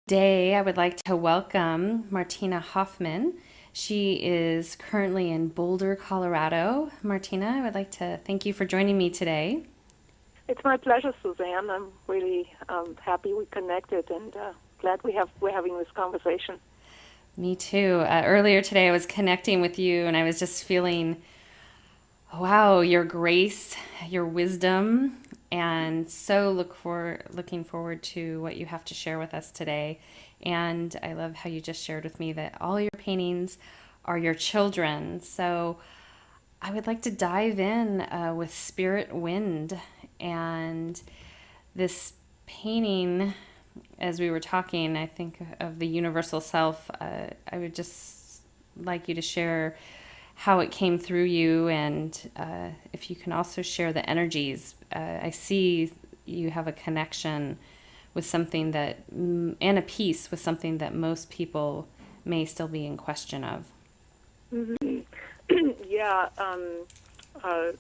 Today, I would like to welcome Martina Hoffmann. She is currently in Boulder, Colorado. Martina, I would like to thank you for joining me today. It's my pleasure, Suzanne. I'm really happy we connected and glad we're having this conversation. Me too. Earlier today, I was connecting with you and I was just feeling, wow, your grace, your wisdom, and so looking forward to what you have to share with us today. And I love how you just shared with me that all your paintings are your children. So I would like to dive in with Spirit Wind and this painting. As we were talking, I think of the universal self. I would just like you to share how it came through you, and if you can also share the energies. I see you have a connection with something that, and a piece with something that most people may still be in question of. Mm-hmm. Yeah,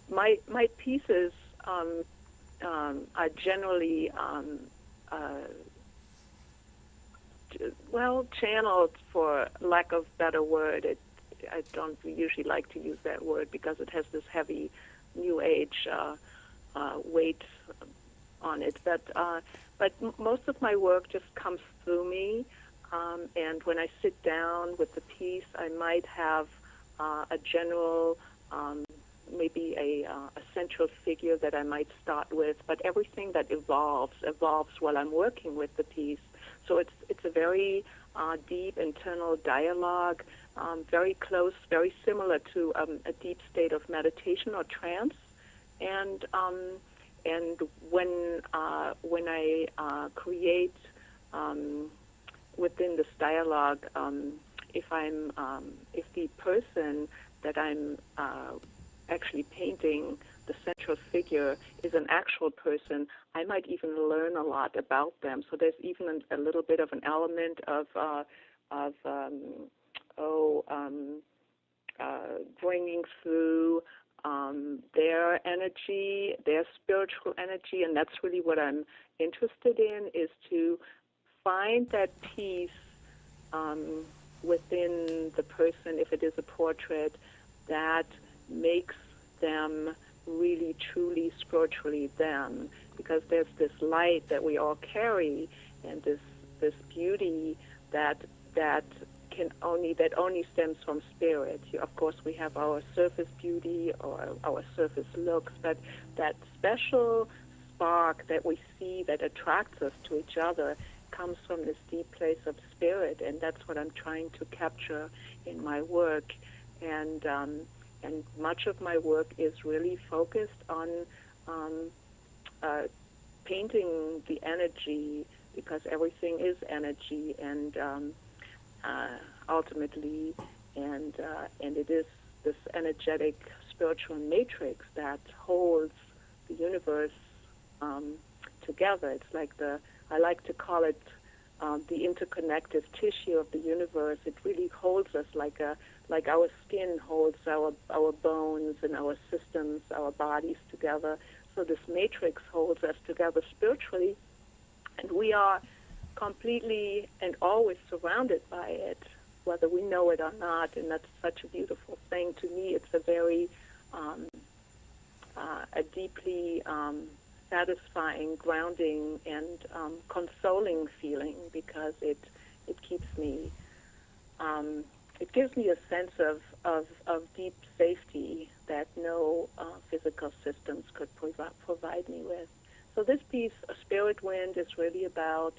my pieces are generally channeled, for lack of better word. I don't usually like to use that word because it has this heavy New Age weight on it. But most of my work just comes through me, and when I sit down with the piece, I might have a general, maybe a central figure that I might start with. But everything that evolves while I'm working with the piece. So it's a very deep internal dialogue, very close, very similar to a deep state of meditation or trance, and when I create within this dialogue, if the person that I'm actually painting, the central figure, is an actual person, I might even learn a lot about them. So there's even a little bit of an element of bringing through their energy, their spiritual energy, and that's really what I'm interested in, is to find that peace within the person, if it is a portrait, that makes them really, truly, spiritually them. Because there's this light that we all carry, and this beauty that only stems from spirit. Of course, we have our surface beauty or our surface looks, but that special spark that we see that attracts us to each other comes from this deep place of spirit, and that's what I'm trying to capture in my work. And much of my work is really focused on painting the energy, because everything is energy, and ultimately, and it is this energetic spiritual matrix that holds the universe together. It's like I like to call it the interconnected tissue of the universe. It really holds us like our skin holds our bones and our systems, our bodies together. So this matrix holds us together spiritually, and we are completely and always surrounded by it, whether we know it or not. And that's such a beautiful thing. To me, it's a very a deeply satisfying, grounding, and consoling feeling, because it keeps me, it gives me a sense of deep safety that no physical systems could provide me with. So this piece, A Spirit Wind, is really about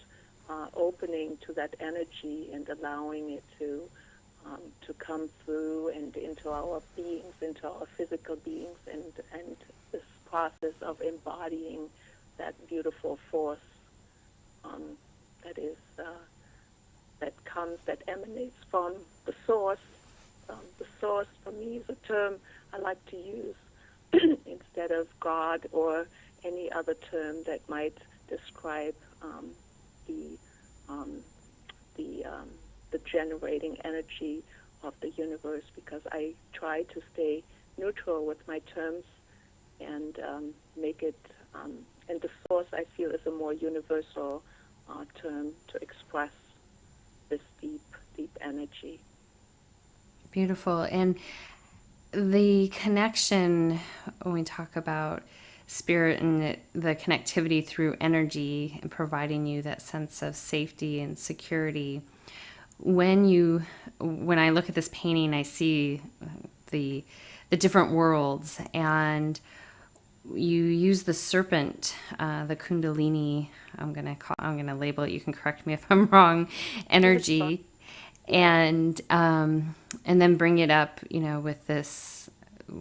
opening to that energy and allowing it to come through and into our beings, into our physical beings, and this process of embodying that beautiful force that emanates from the source. The source, for me, is a term I like to use instead of God or any other term that might describe the generating energy of the universe, because I try to stay neutral with my terms and make it, and the source, I feel, is a more universal term to express energy. Beautiful. And the connection, when we talk about spirit and the connectivity through energy and providing you that sense of safety and security, when I look at this painting, I see the different worlds, and you use the serpent, the kundalini. I'm gonna label it. You can correct me if I'm wrong. Energy, and then bring it up, with this,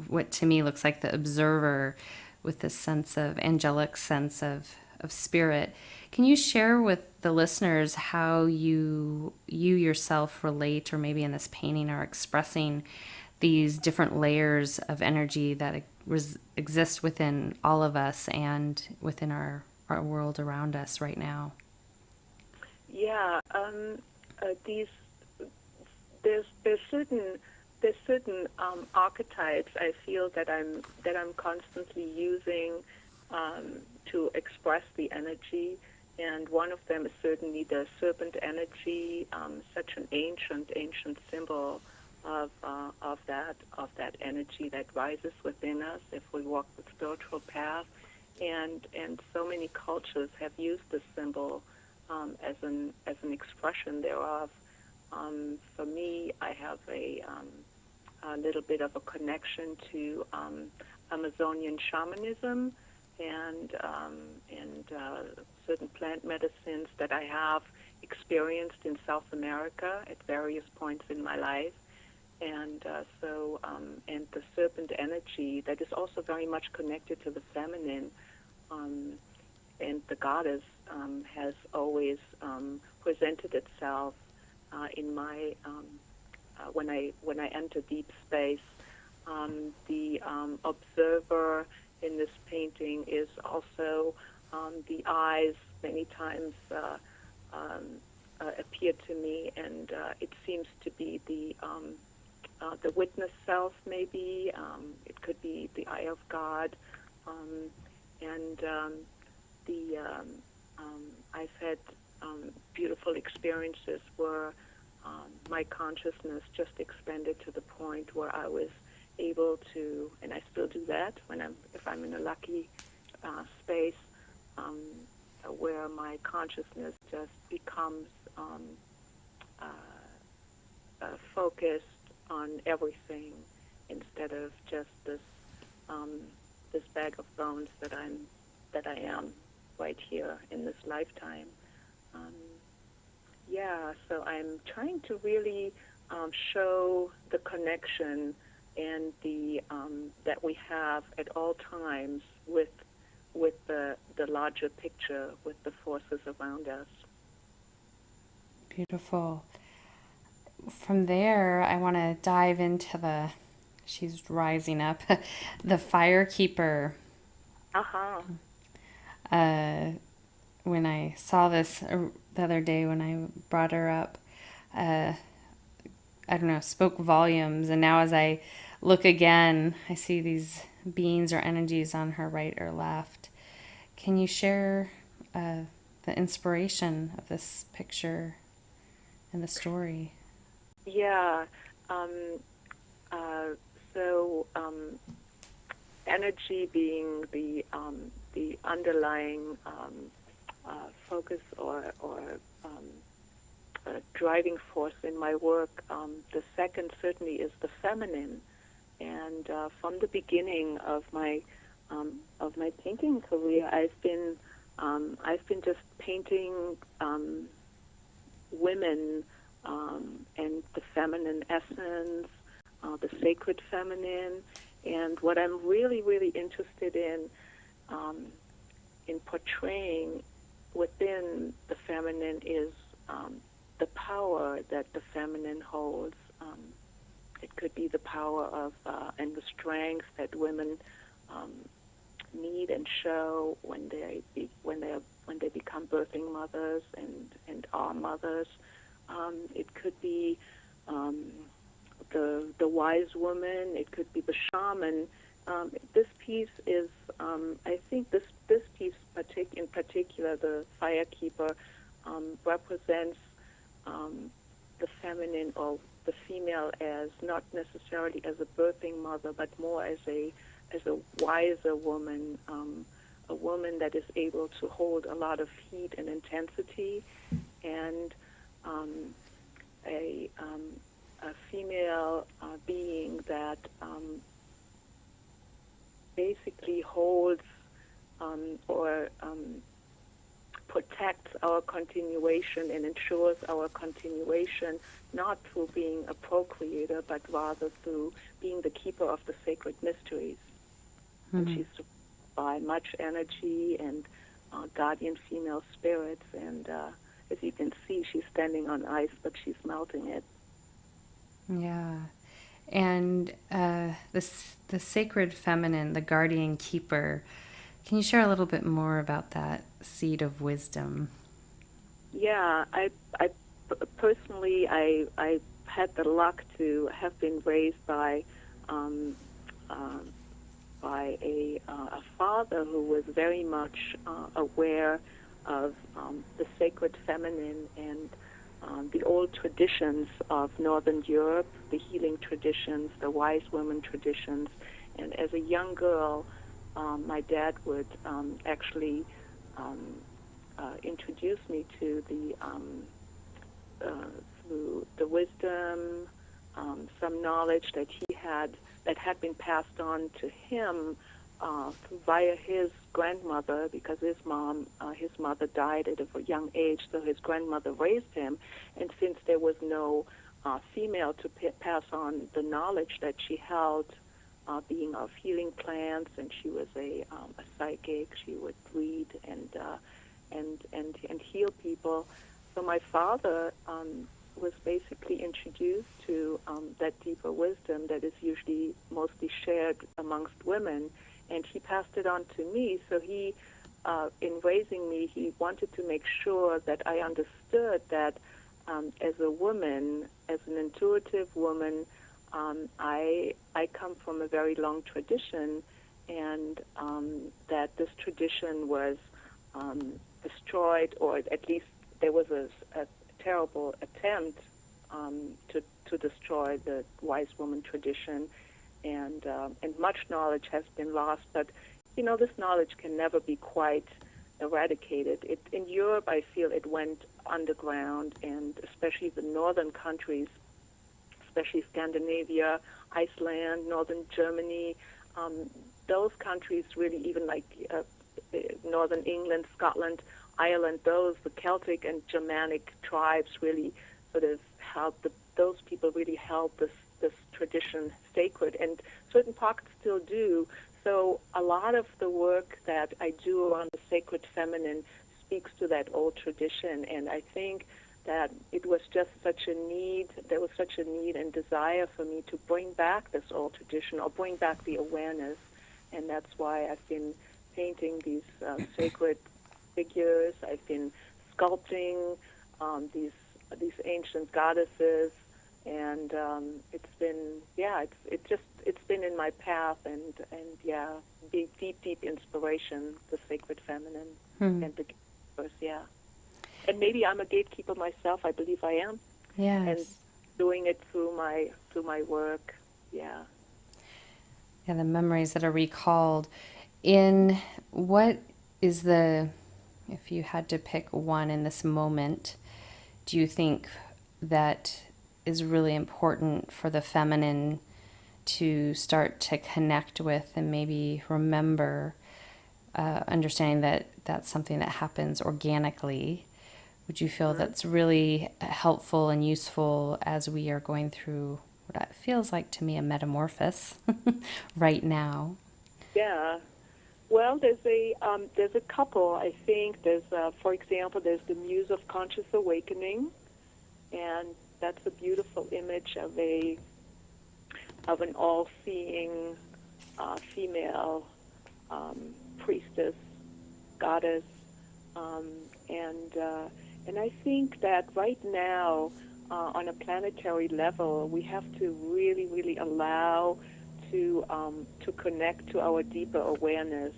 what to me looks like the observer, with this sense of angelic sense of spirit. Can you share with the listeners how you yourself relate, or maybe in this painting are expressing these different layers of energy that exist within all of us and within our world around us right now? Yeah, these there's certain archetypes I feel that I'm constantly using to express the energy, and one of them is certainly the serpent energy, such an ancient symbol of that energy that rises within us if we walk the spiritual path, and so many cultures have used this symbol as an expression thereof. For me, I have a little bit of a connection to Amazonian shamanism and certain plant medicines that I have experienced in South America at various points in my life. And and the serpent energy that is also very much connected to the feminine, and the goddess has always presented itself in my when I enter deep space. The observer in this painting is also the eyes. Many times appear to me, and it seems to be the witness self, maybe. It could be the eye of God, and I've had beautiful experiences where my consciousness just expanded to the point where I was able to, and I still do that if I'm in a lucky space, where my consciousness just becomes focused on everything instead of just this bag of bones that I am right here in this lifetime. So I'm trying to really show the connection and the that we have at all times with the larger picture, with the forces around us. Beautiful. From there, I want to dive into she's rising up, the fire keeper. Uh-huh. When I saw this the other day when I brought her up, I don't know, spoke volumes. And now as I look again, I see these beings or energies on her right or left. Can you share the inspiration of this picture and the story? Yeah. So energy being the underlying focus or driving force in my work. The second certainly is the feminine, and from the beginning of my painting career, I've been just painting women and the feminine essence, the sacred feminine, and what I'm really, really interested in portraying within the feminine is the power that the feminine holds. It could be the power of and the strength that women need and show when they become birthing mothers and are mothers. It could be the wise woman. It could be the shaman. This piece is, I think, this piece in particular, the Firekeeper, represents the feminine or the female as not necessarily as a birthing mother, but more as a wiser woman, a woman that is able to hold a lot of heat and intensity, and a female being that basically holds or protects our continuation and ensures our continuation, not through being a procreator, but rather through being the keeper of the sacred mysteries. Mm-hmm. And she's surrounded by much energy and guardian female spirits, and as you can see, she's standing on ice, but she's melting it. Yeah. And the sacred feminine, the guardian keeper, can you share a little bit more about that seed of wisdom? Yeah, I personally, I had the luck to have been raised by a father who was very much aware of the sacred feminine and the old traditions of Northern Europe, the healing traditions, the wise woman traditions. And as a young girl, my dad would actually introduce me to through the wisdom, some knowledge that he had that had been passed on to him via his grandmother, because his mother died at a young age, so his grandmother raised him. And since there was no female to pass on the knowledge that she held, being of healing plants, and she was a psychic, she would read and heal people. So my father was basically introduced to that deeper wisdom that is usually mostly shared amongst women, and he passed it on to me. So he, in raising me, he wanted to make sure that I understood that as a woman, as an intuitive woman, I come from a very long tradition, and that this tradition was destroyed, or at least there was a terrible attempt to destroy the wise woman tradition, and much knowledge has been lost. But this knowledge can never be quite eradicated. In Europe, I feel it went underground, and especially the northern countries, especially Scandinavia, Iceland, northern Germany, those countries really, even like northern England, Scotland, Ireland, the Celtic and Germanic tribes really sort of helped, those people really held this tradition sacred, and certain pockets still do. So a lot of the work that I do around the sacred feminine speaks to that old tradition, and I think that it was just such a need, there was such a need and desire for me to bring back this old tradition, or bring back the awareness, and that's why I've been painting these sacred figures. I've been sculpting these ancient goddesses, and it's been it's been in my path, and deep inspiration, the sacred feminine and the gatekeepers, and maybe I'm a gatekeeper myself. I believe I am. Yes. And doing it through my work. Yeah. Yeah, the memories that are recalled. In what is if you had to pick one in this moment, do you think that is really important for the feminine to start to connect with and maybe remember, understanding that that's something that happens organically? Would you feel that's really helpful and useful as we are going through what feels like to me a metamorphosis right now? Yeah. Well, there's a couple. I think there's, for example, there's the Muse of Conscious Awakening, and that's a beautiful image of an all-seeing female priestess, goddess, and I think that right now, on a planetary level, we have to really, really allow to connect to our deeper awareness.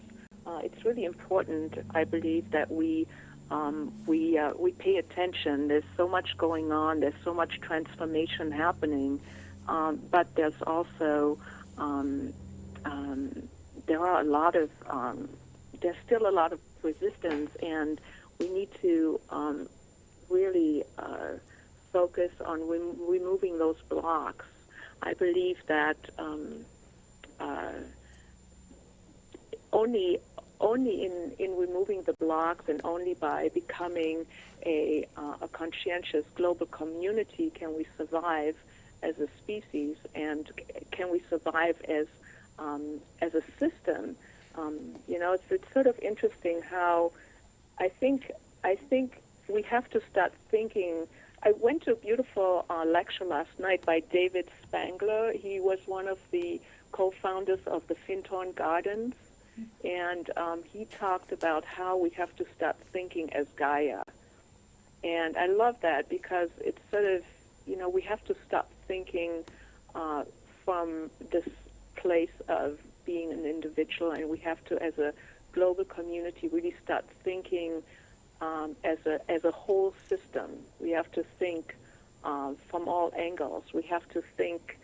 It's really important, I believe, that we we pay attention. There's so much going on. There's so much transformation happening, but there's also um, there are a lot of there's still a lot of resistance, and we need to really focus on removing those blocks. I believe that uh, only in removing the blocks and only by becoming a conscientious global community can we survive as a species, and can we survive as a system. It's sort of interesting how I think we have to start thinking. I went to a beautiful lecture last night by David Spangler. He was one of the co-founders of the Fintorn Gardens, and he talked about how we have to start thinking as Gaia. And I love that because it's sort of, we have to stop thinking from this place of being an individual, and we have to, as a global community, really start thinking as a whole system. We have to think from all angles. We have to think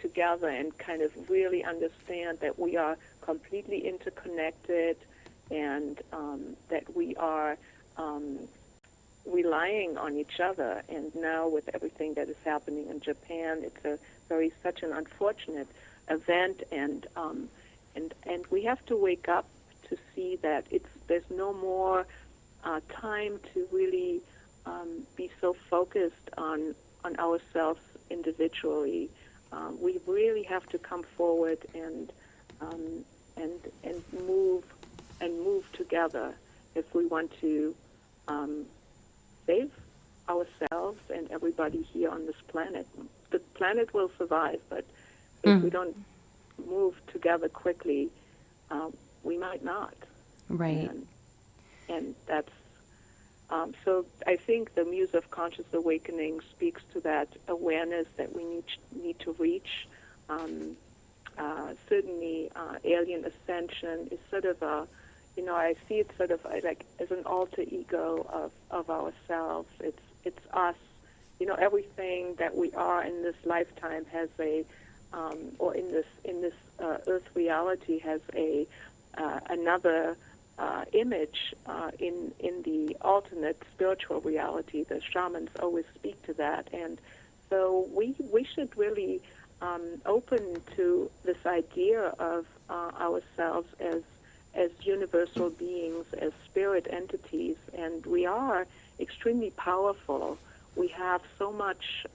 together and kind of really understand that we are completely interconnected, and that we are relying on each other. And now with everything that is happening in Japan, it's such an unfortunate event, and we have to wake up to see that there's no more time to really be so focused on ourselves individually. We really have to come forward and move together if we want to save ourselves and everybody here on this planet. The planet will survive, but if we don't move together quickly, we might not. Right. And that's so I think the Muse of Conscious Awakening speaks to that awareness that we need to reach. Certainly, alien ascension is sort of I see it sort of like as an alter ego of ourselves. It's us. Everything that we are in this lifetime has or in this Earth reality has another image in the alternate spiritual reality. The shamans always speak to that, and so we should really open to this idea of ourselves as universal beings, as spirit entities, and we are extremely powerful. We have so much.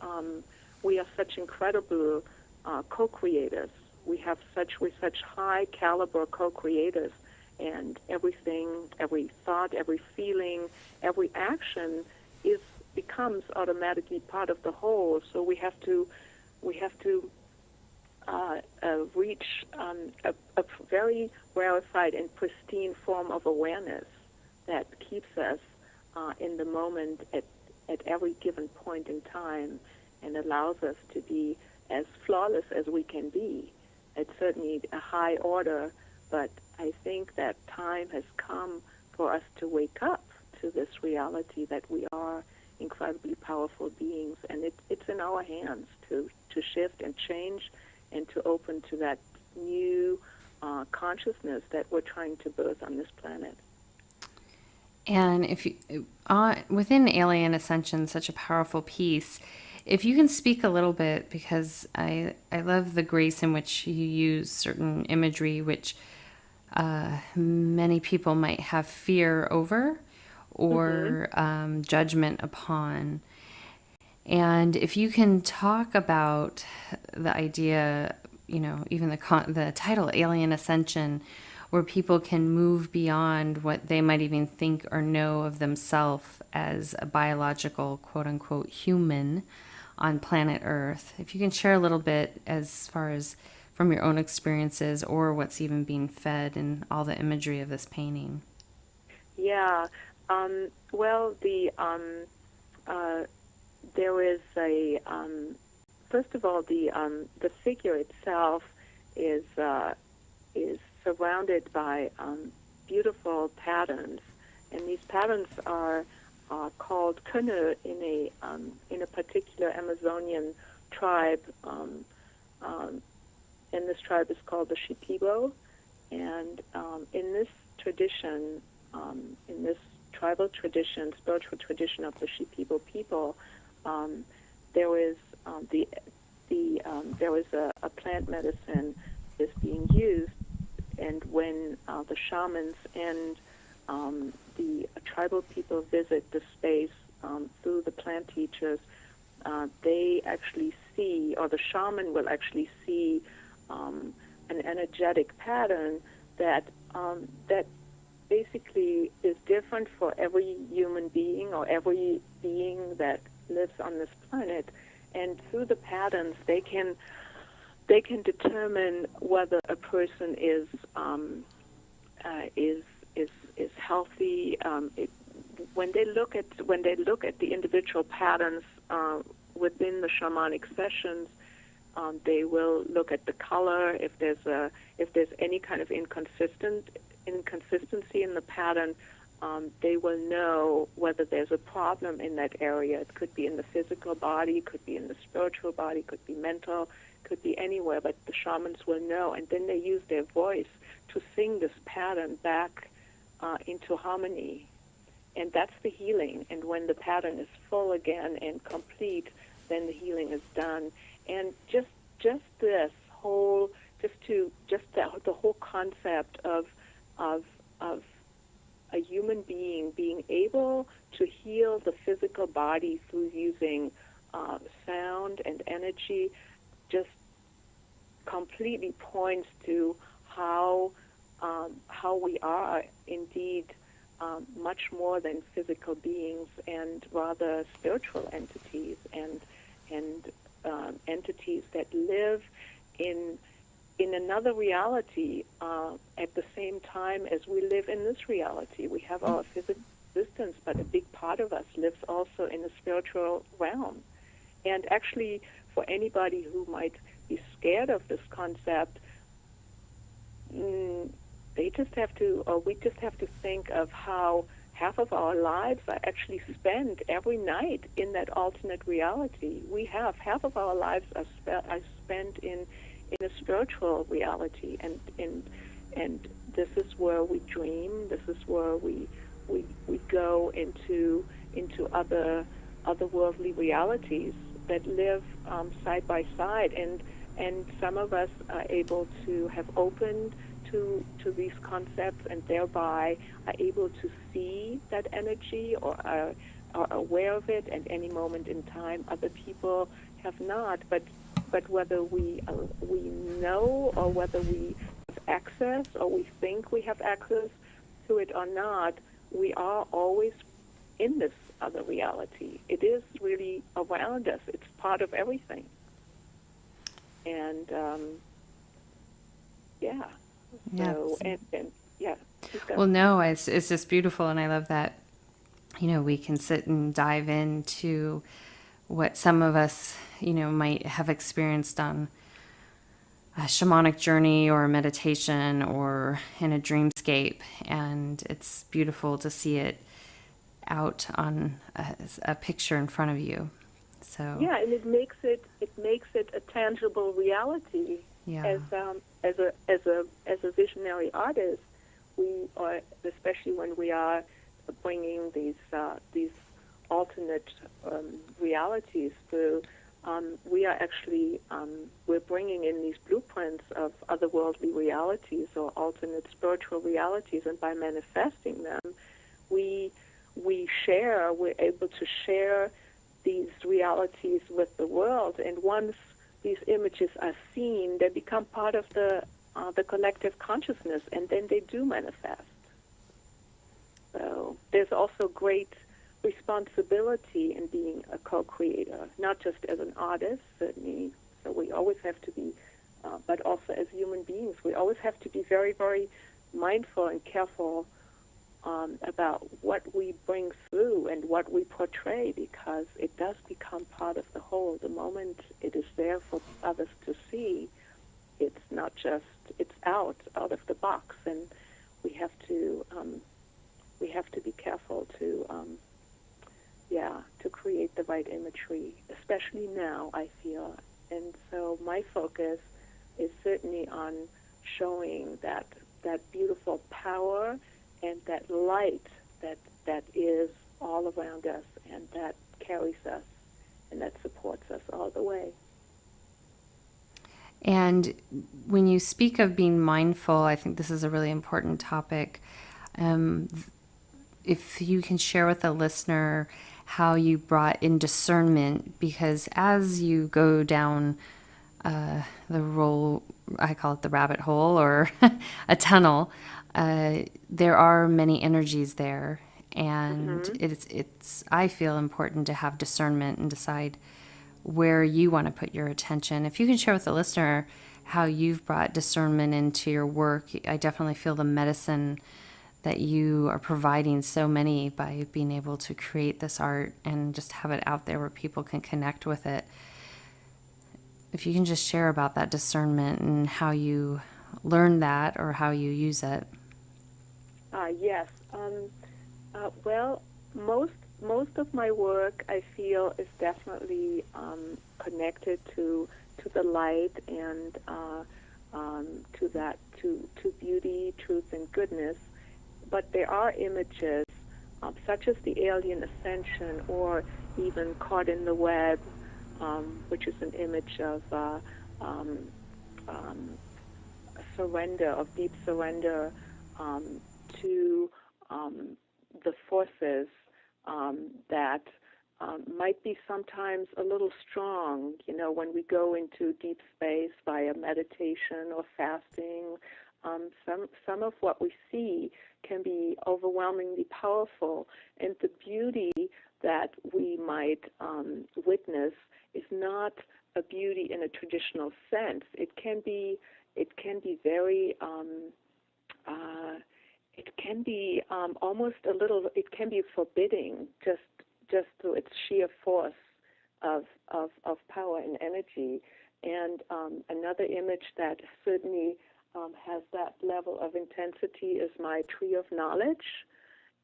We are such incredible co-creators. We're such high caliber co-creators. And everything, every thought, every feeling, every action becomes automatically part of the whole. So we have to reach a very rarefied and pristine form of awareness that keeps us in the moment at every given point in time, and allows us to be as flawless as we can be. It's certainly a high order, but I think that time has come for us to wake up to this reality that we are incredibly powerful beings, and it's in our hands to shift and change and to open to that new consciousness that we're trying to birth on this planet. And if you, within Alien Ascension, such a powerful piece, if you can speak a little bit, because I love the grace in which you use certain imagery, which many people might have fear over or judgment upon. And if you can talk about the idea, even the title Alien Ascension, where people can move beyond what they might even think or know of themselves as a biological, quote unquote, human on planet Earth. If you can share a little bit as far as from your own experiences or what's even being fed in all the imagery of this painting. Yeah. Well, there is first of all, the figure itself is surrounded by beautiful patterns, and these patterns are called kune in a particular Amazonian tribe, and this tribe is called the Shipibo. And in this tradition, in this tribal tradition, spiritual tradition of the Shipibo people, there is there is a plant medicine is being used, and when the shamans and the tribal people visit the space through the plant teachers, they actually see, or the shaman will actually see, an energetic pattern that that basically is different for every human being or every being that lives on this planet. And through the patterns, they can determine whether a person is healthy. When they look at the individual patterns within the shamanic sessions, they will look at the color. If there's any kind of inconsistency in the pattern, they will know whether there's a problem in that area. It could be in the physical body, could be in the spiritual body, could be mental, could be anywhere, but the shamans will know, and then they use their voice to sing this pattern back into harmony. And that's the healing. And when the pattern is full again and complete, then the healing is done. And just this whole, the whole concept of a human being being able to heal the physical body through using sound and energy just completely points to how we are indeed much more than physical beings, and rather spiritual entities and entities that live in another reality at the same time as we live in this reality. We have our physical existence, but a big part of us lives also in the spiritual realm. And actually, for anybody who might be scared of this concept, we just have to think of how half of our lives are actually spent every night in that alternate reality. We have half of our lives are spent in a spiritual reality, and this is where we dream. This is where we go into otherworldly realities that live side by side, and some of us are able to have opened to these concepts, and thereby are able to see that energy or are aware of it at any moment in time. Other people have not, but whether we know, or whether we have access, or we think we have access to it or not, we are always in this other reality. It is really around us. It's part of everything. And yeah. So, and yeah. Well, no, it's just beautiful, and I love that, we can sit and dive into what some of us, might have experienced on a shamanic journey or a meditation or in a dreamscape, and it's beautiful to see it out on a picture in front of you. So yeah, and it makes it a tangible reality. Yeah. As a visionary artist, we are, especially when we are bringing these alternate realities through, we are actually we're bringing in these blueprints of otherworldly realities or alternate spiritual realities, and by manifesting them, we're able to share these realities with the world. And once these images are seen, they become part of the collective consciousness, and then they do manifest. So there's also great responsibility in being a co-creator, not just as an artist, certainly. So we always have to be, but also as human beings, we always have to be very, very mindful and careful about what we bring through and what we portray, because it does become part of the whole. The moment it is there for others to see, it's not just, it's out of the box, and we have to be careful to to create the right imagery, especially now, I feel. And so my focus is certainly on showing that beautiful power and that light that is all around us and that carries us and that supports us all the way. And when you speak of being mindful, I think this is a really important topic. If you can share with the listener how you brought in discernment, because as you go down the role, I call it the rabbit hole or a tunnel, there are many energies there. And it's I feel important to have discernment and decide where you want to put your attention. If you can share with the listener how you've brought discernment into your work, I definitely feel the medicine that you are providing so many by being able to create this art and just have it out there where people can connect with it. If you can just share about that discernment and how you learn that or how you use it. Yes. Well, most of my work, I feel, is definitely connected to the light and to beauty, truth, and goodness. But there are images, such as the alien ascension, or even Caught in the Web, which is an image of surrender, of deep surrender to the forces that might be sometimes a little strong, when we go into deep space via meditation or fasting. Some of what we see can be overwhelmingly powerful, and the beauty that we might witness is not a beauty in a traditional sense. It can be very almost a little. It can be forbidding, just through its sheer force of power and energy. And another image that certainly has that level of intensity is my Tree of Knowledge,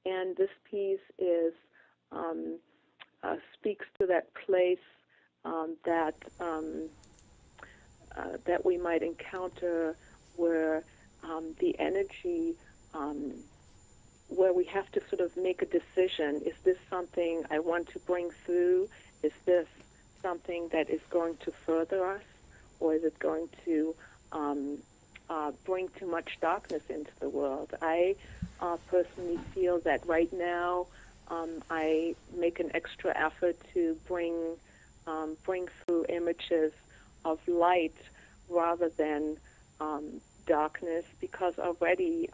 and this piece is speaks to that place that we might encounter where the energy, where we have to sort of make a decision. Is this something I want to bring through? Is this something that is going to further us, or is it going to bring too much darkness into the world? I personally feel that right now I make an extra effort to bring through images of light rather than darkness, because already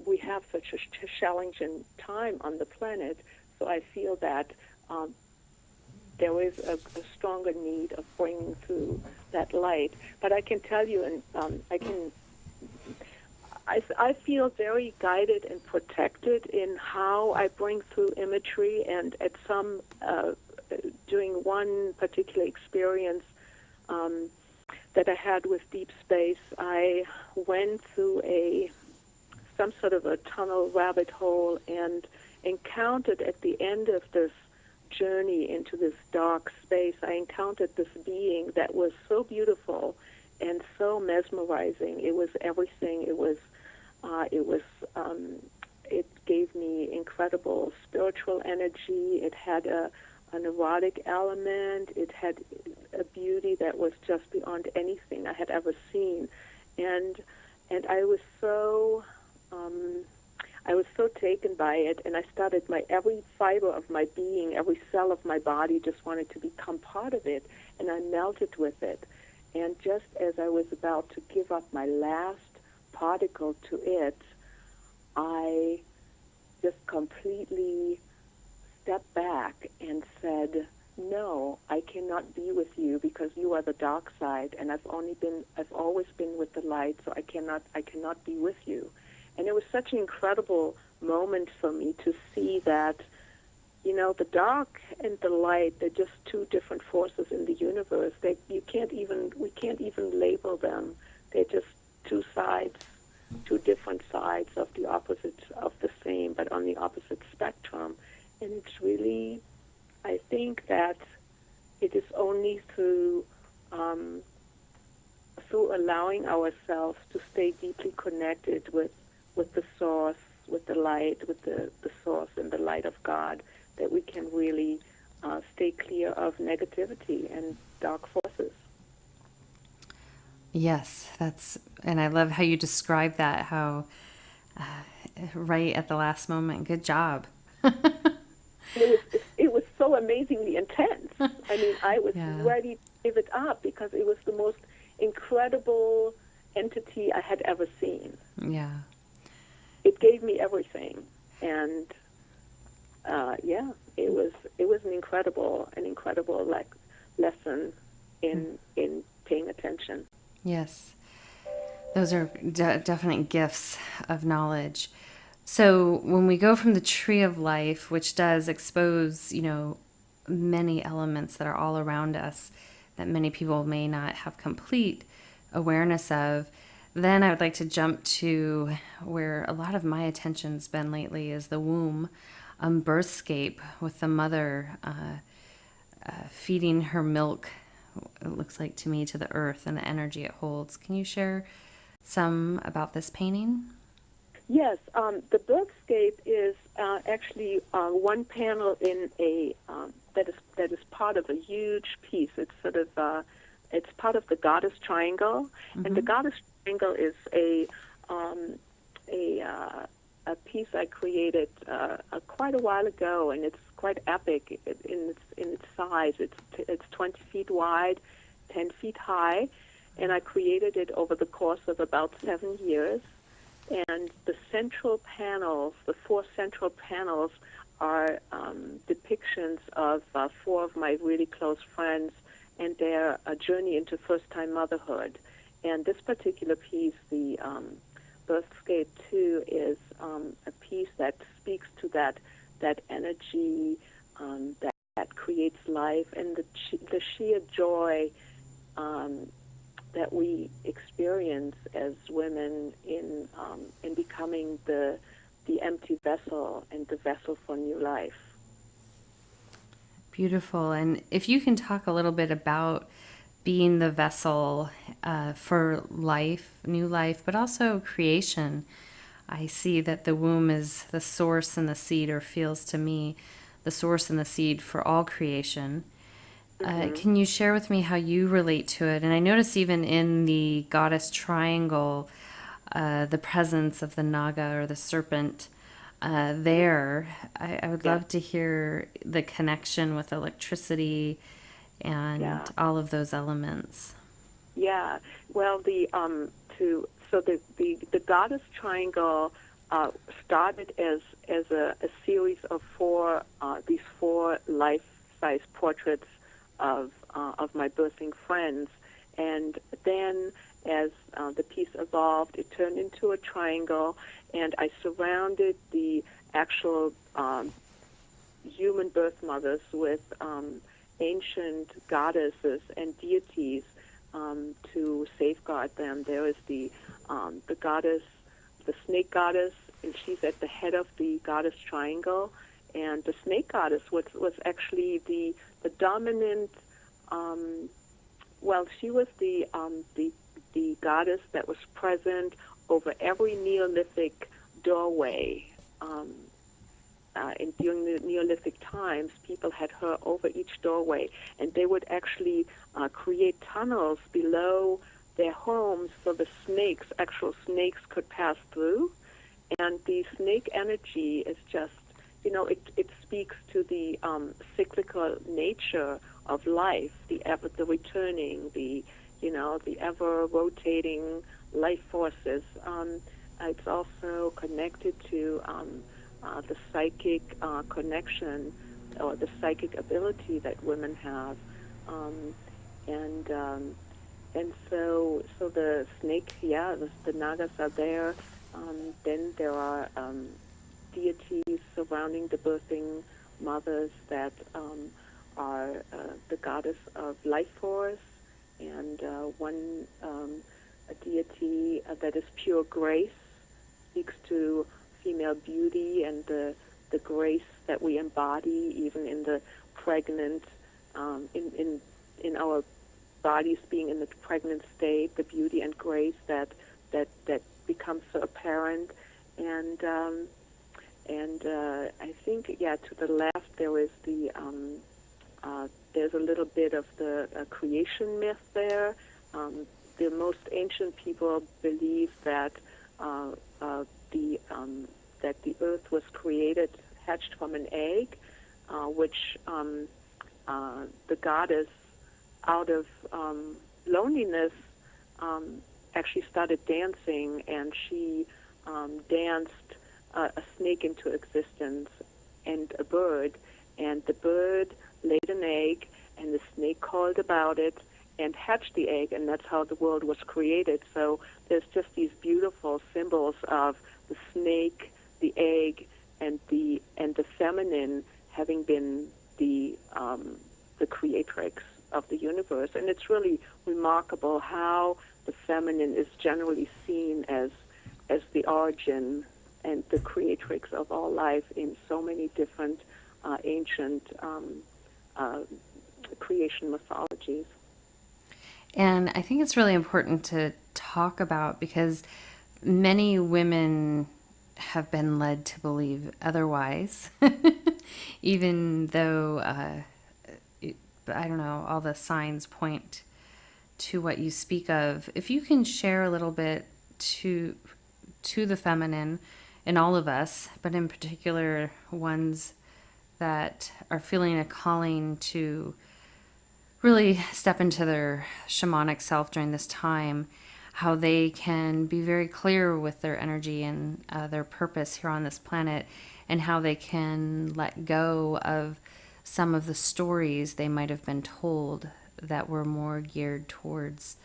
we have such a challenging time on the planet. So I feel that there is a stronger need of bringing through that light. But I can tell you, and I feel very guided and protected in how I bring through imagery. And at some during one particular experience that I had with deep space, I went through some sort of a tunnel rabbit hole and encountered at the end of this journey into this dark space, I encountered this being that was so beautiful and so mesmerizing. It was everything. It gave me incredible spiritual energy. It had an erotic element. It had a beauty that was just beyond anything I had ever seen, and I was so taken by it, and I started every fiber of my being, every cell of my body just wanted to become part of it, and I melted with it. And just as I was about to give up my last particle to it, I just completely stepped back and said, no, I cannot be with you because you are the dark side, and I've always been with the light, so I cannot be with you. And it was such an incredible moment for me to see that, the dark and the light, they're just two different forces in the universe. We can't even label them. They're just two sides two different sides of the opposites of the same, but on the opposite spectrum. And it's really, I think that it is only through allowing ourselves to stay deeply connected with the source, with the light, with the source and the light of God, that we can really stay clear of negativity and dark forces. Yes, and I love how you describe that, how right at the last moment. Good job. It was so amazingly intense. I mean, I was Yeah. ready to give it up because it was the most incredible entity I had ever seen. Yeah. It gave me everything, and it was an incredible like lesson in paying attention. Yes. Those are definite gifts of knowledge. So when we go from the tree of life, which does expose, many elements that are all around us that many people may not have complete awareness of, then I would like to jump to where a lot of my attention's been lately is the womb, birthscape with the mother feeding her milk, it looks like to me, to the earth and the energy it holds. Can you share some about this painting? Yes, the birthscape is actually one panel in a that is part of a huge piece. It's sort of it's part of the goddess triangle, and the goddess triangle is a piece I created quite a while ago, and it's quite epic in its size. It's 20 feet wide, 10 feet high, and I created it over the course of about 7 years. And the central panels, the 4 central panels, are depictions of 4 of my really close friends and their journey into first-time motherhood. And this particular piece, the Birthscape 2, is a piece that speaks to that energy that creates life and the sheer joy that we experience as women in becoming the empty vessel and the vessel for new life. Beautiful. And if you can talk a little bit about being the vessel for life, new life, but also creation. I see that the womb is the source and the seed, or feels to me the source and the seed for all creation. Can you share with me how you relate to it? And I notice even in the goddess triangle, the presence of the naga or the serpent there. I would love to hear the connection with electricity and all of those elements. Yeah. Well, the goddess triangle started as a series of 4 these 4 life-size portraits of my birthing friends, and then as the piece evolved, it turned into a triangle, and I surrounded the actual human birth mothers with ancient goddesses and deities to safeguard them. There is the goddess, the snake goddess, and she's at the head of the goddess triangle. And the snake goddess was actually the dominant. She was the goddess that was present over every Neolithic doorway. And during the Neolithic times, people had her over each doorway, and they would actually create tunnels below their homes so the actual snakes, could pass through. And the snake energy is just, it speaks to the cyclical nature of life, the returning, the ever rotating life forces. It's also connected to the psychic connection or the psychic ability that women have, and so the snake, the nagas are there. Then there are deities surrounding the birthing mothers that are the goddess of life force, and one a deity that is pure grace, speaks to female beauty and the grace that we embody, even in the pregnant, in our bodies being in the pregnant state, the beauty and grace that becomes so apparent. And I think, to the left there is there's a little bit of the creation myth there. The most ancient people believe that that the earth was created, hatched from an egg, which the goddess, out of loneliness, actually started dancing, and she danced a snake into existence and a bird, and the bird laid an egg, and the snake called about it and hatched the egg, and that's how the world was created. So there's just these beautiful symbols of the snake, the egg, and the feminine having been the creatrix of the universe. And it's really remarkable how the feminine is generally seen as the origin and the creatrix of all life in so many different ancient creation mythologies. And I think it's really important to talk about, because many women have been led to believe otherwise, even though, I don't know, all the signs point to what you speak of. If you can share a little bit to the feminine in all of us, but in particular ones that are feeling a calling to really step into their shamanic self during this time, how they can be very clear with their energy and their purpose here on this planet, and how they can let go of some of the stories they might have been told that were more geared towards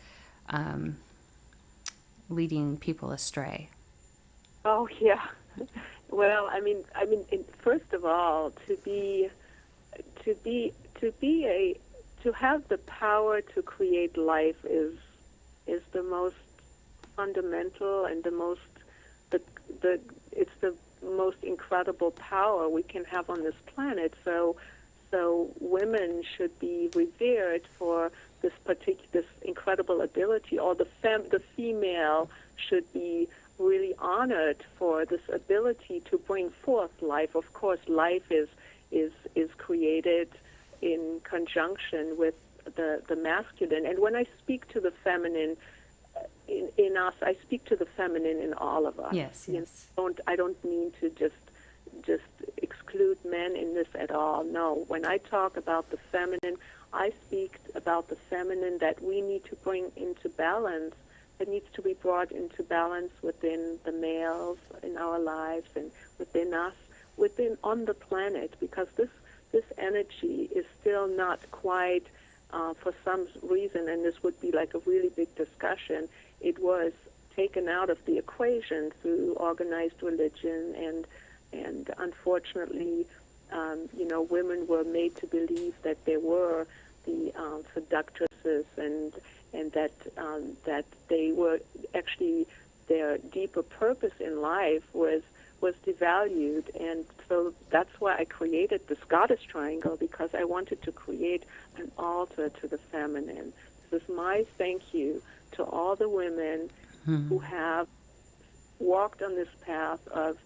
leading people astray. Oh yeah. Well, I mean, first of all, to have the power to create life is the most fundamental and it's the most incredible power we can have on this planet. So women should be revered for this incredible ability, or the female should be really honored for this ability to bring forth life. Of course, life is created in conjunction with the masculine. And when I speak to the feminine in us, I speak to the feminine in all of us. Yes. I don't mean to just exclude men in this at all. No, when I talk about the feminine, I speak about the feminine that we need to bring into balance, that needs to be brought into balance within the males in our lives and within us, on the planet, because this energy is still not quite, for some reason, and this would be like a really big discussion, it was taken out of the equation through organized religion, and unfortunately, women were made to believe that they were the seductresses, and that they were actually, their deeper purpose in life was devalued. And so that's why I created this goddess triangle, because I wanted to create an altar to the feminine. This is my thank you to all the women who have walked on this path of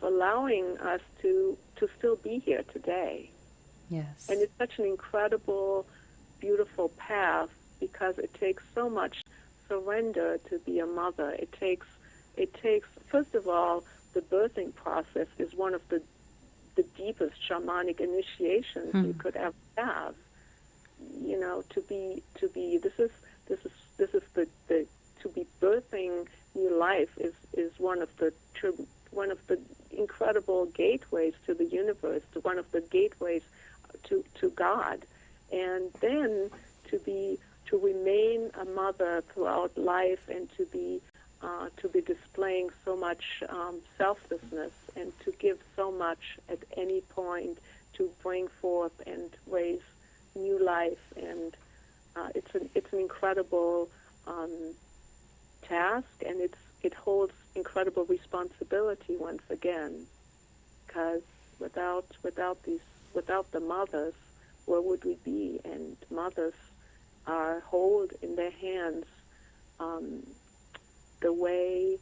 allowing us to still be here today. Yes. And it's such an incredible, beautiful path, because it takes so much surrender to be a mother. It takes first of all, the birthing process is one of the deepest shamanic initiations you could ever have. To be to be birthing new life is one of the incredible gateways to the universe, to one of the gateways to God. And then to remain a mother throughout life, and to be displaying so much selflessness, and to give so much at any point, to bring forth and raise new life. And it's an incredible task, and it holds incredible responsibility once again, because without the mothers, where would we be? And mothers hold in their hands the way,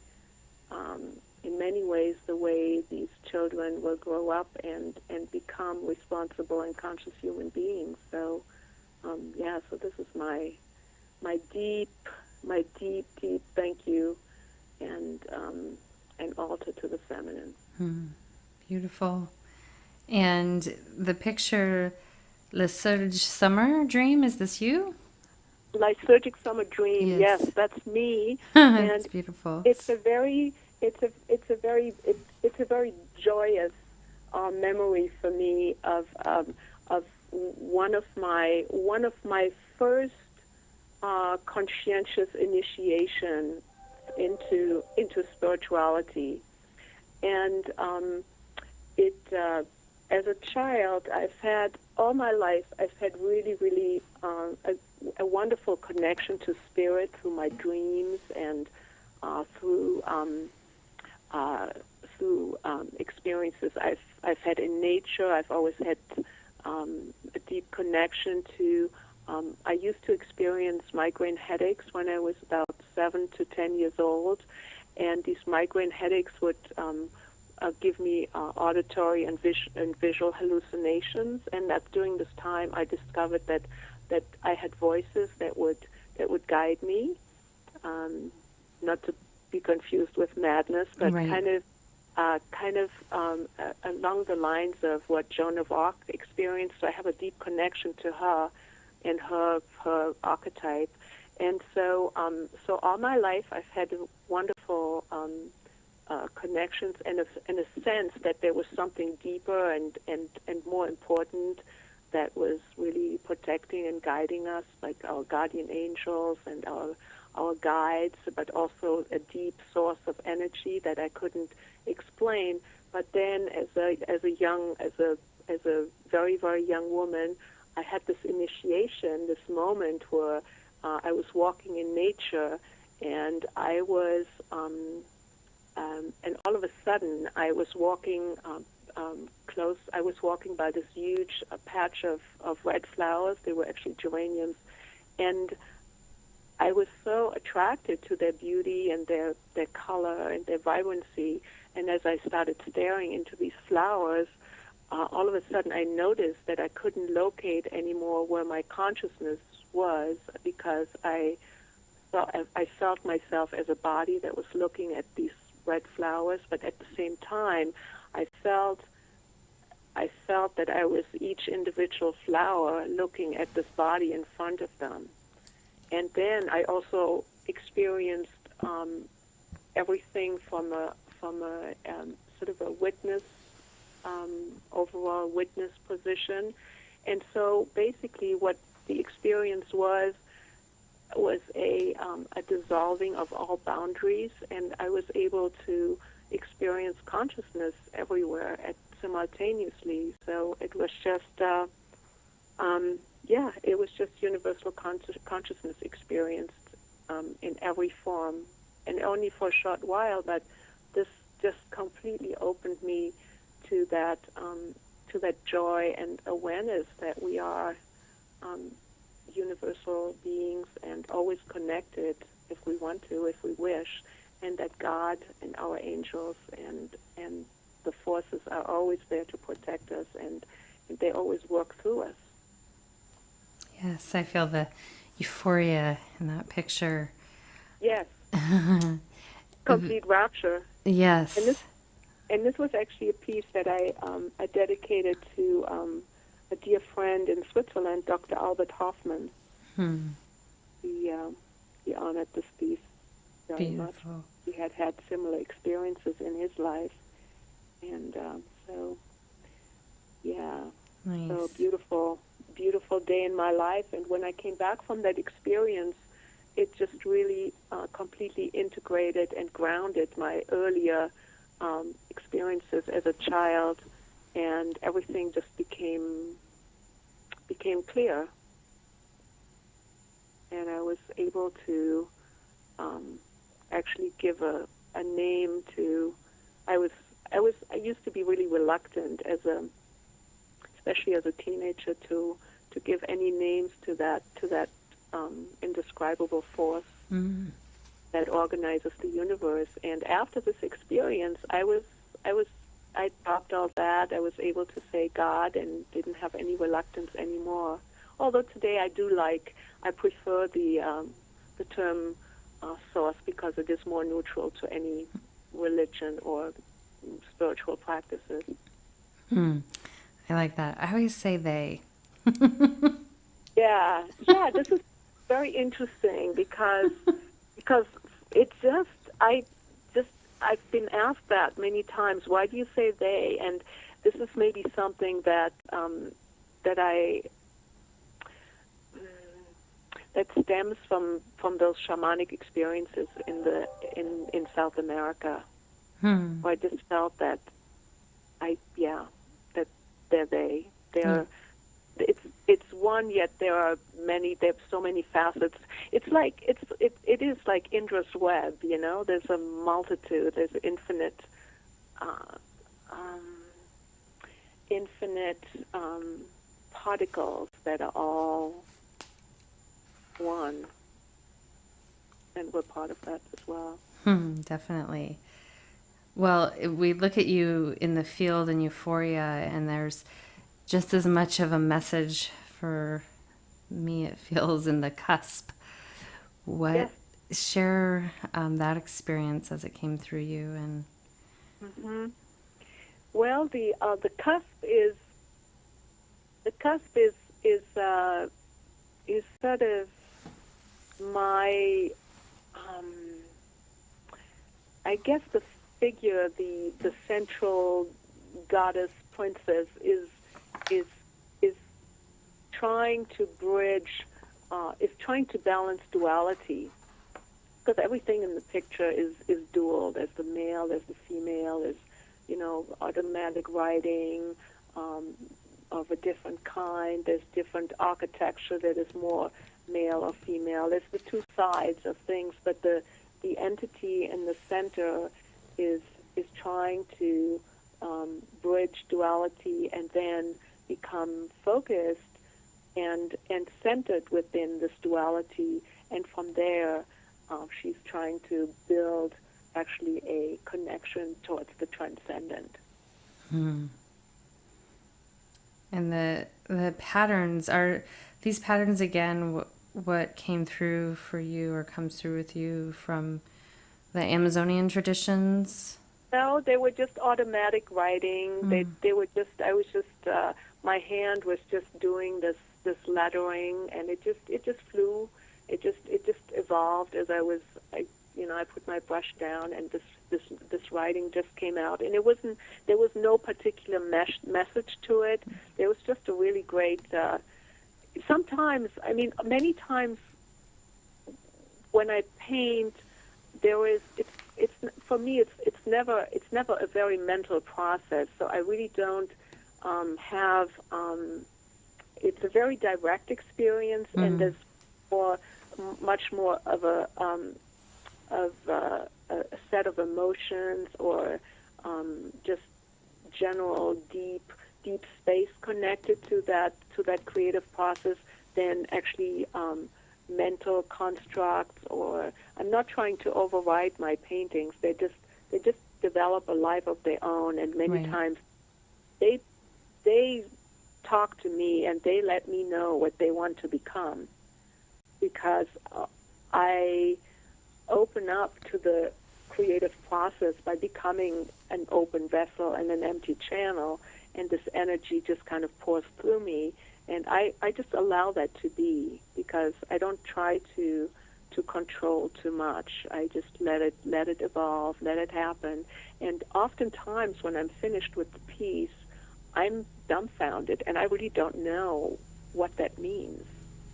in many ways, the way these children will grow up and become responsible and conscious human beings. So, so this is my deep thank you and altar to the feminine. Beautiful. And the picture, Le Surge Summer Dream, is this you? Lysergic Summer Dream, yes, that's me. It's beautiful. It's a very joyous memory for me of one of my first conscientious initiation into spirituality, and as a child, all my life I've had really a wonderful connection to spirit through my dreams and through experiences I've had in nature. I've always had a deep connection to. I used to experience migraine headaches when I was about 7 to 10 years old, and these migraine headaches would give me auditory and visual hallucinations. And that during this time, I discovered that I had voices that would guide me, not to be confused with madness, but right. kind of along the lines of what Joan of Arc experienced. So I have a deep connection to her and her archetype. And so all my life I've had wonderful connections and a sense that there was something deeper and more important that was really protecting and guiding us, like our guardian angels and our guides, but also a deep source of energy that I couldn't explain. But then, as a very, very young woman, I had this initiation, this moment where I was walking in nature, and I was, and all of a sudden, I was walking close. I was walking by this huge patch of red flowers. They were actually geraniums, and I was so attracted to their beauty and their color and their vibrancy. And as I started staring into these flowers, all of a sudden I noticed that I couldn't locate anymore where my consciousness was, because I felt myself as a body that was looking at these red flowers, but at the same time I felt that I was each individual flower looking at this body in front of them. And then I also experienced everything from a sort of a witness, overall witness position. And so basically what the experience was a dissolving of all boundaries, and I was able to experience consciousness everywhere simultaneously. So it was just, it was just universal consciousness experienced in every form, and only for a short while, but this just completely opened me to that joy and awareness that we are universal beings and always connected if we want to, if we wish, and that God and our angels and the forces are always there to protect us, and they always work through us. Yes, I feel the euphoria in that picture. Yes. Complete rapture. Yes. And this was actually a piece that I dedicated to a dear friend in Switzerland, Dr. Albert Hoffmann. He honored this piece very much. He had similar experiences in his life. And nice. So beautiful day in my life. And when I came back from that experience, it just really completely integrated and grounded my earlier experiences as a child, and everything just became clear. And I was able to actually give a a name to. I used to be really reluctant especially as a teenager, to give any names to that indescribable force that organizes the universe. And after this experience, I dropped all that. I was able to say God and didn't have any reluctance anymore. Although today I prefer the term source, because it is more neutral to any religion or spiritual practices. I like that. I always say they. Yeah, this is very interesting because it just I've been asked that many times. Why do you say they? And this is maybe something that stems from those shamanic experiences in South America. Where I just felt that that they're they. They're it's one, yet there are many. There's so many facets. It is like Indra's web. There's a multitude. There's infinite particles that are all one, and we're part of that as well. Definitely. Well, we look at you in the field in Euphoria, and there's just as much of a message for me, it feels, in the cusp. Yes. Share that experience as it came through you. And well, the cusp is sort of my I guess the figure, the central goddess princess is trying to bridge, is trying to balance duality, because everything in the picture is dual. There's the male, there's the female, there's automatic writing of a different kind. There's different architecture that is more male or female. There's the two sides of things, but the entity in the center is trying to bridge duality and then become focused and centered within this duality, and from there she's trying to build actually a connection towards the transcendent. And the patterns, are these patterns again what came through for you or comes through with you from the Amazonian traditions? No, they were just automatic writing. They were just, my hand was just doing this lettering, and it just flew. It just evolved as I put my brush down, and this writing just came out. And there was no particular message to it. There was just a really great, many times when I paint, for me it's never a very mental process. So I really don't have. It's a very direct experience, and there's much more of a set of emotions or just general deep space connected to that creative process than actually mental constructs. Or I'm not trying to override my paintings. They just develop a life of their own, and many times they talk to me and they let me know what they want to become, because I open up to the creative process by becoming an open vessel and an empty channel, and this energy just kind of pours through me, and I just allow that to be, because I don't try to control too much. I just let it evolve, let it happen. And oftentimes when I'm finished with the piece, I'm dumbfounded, and I really don't know what that means.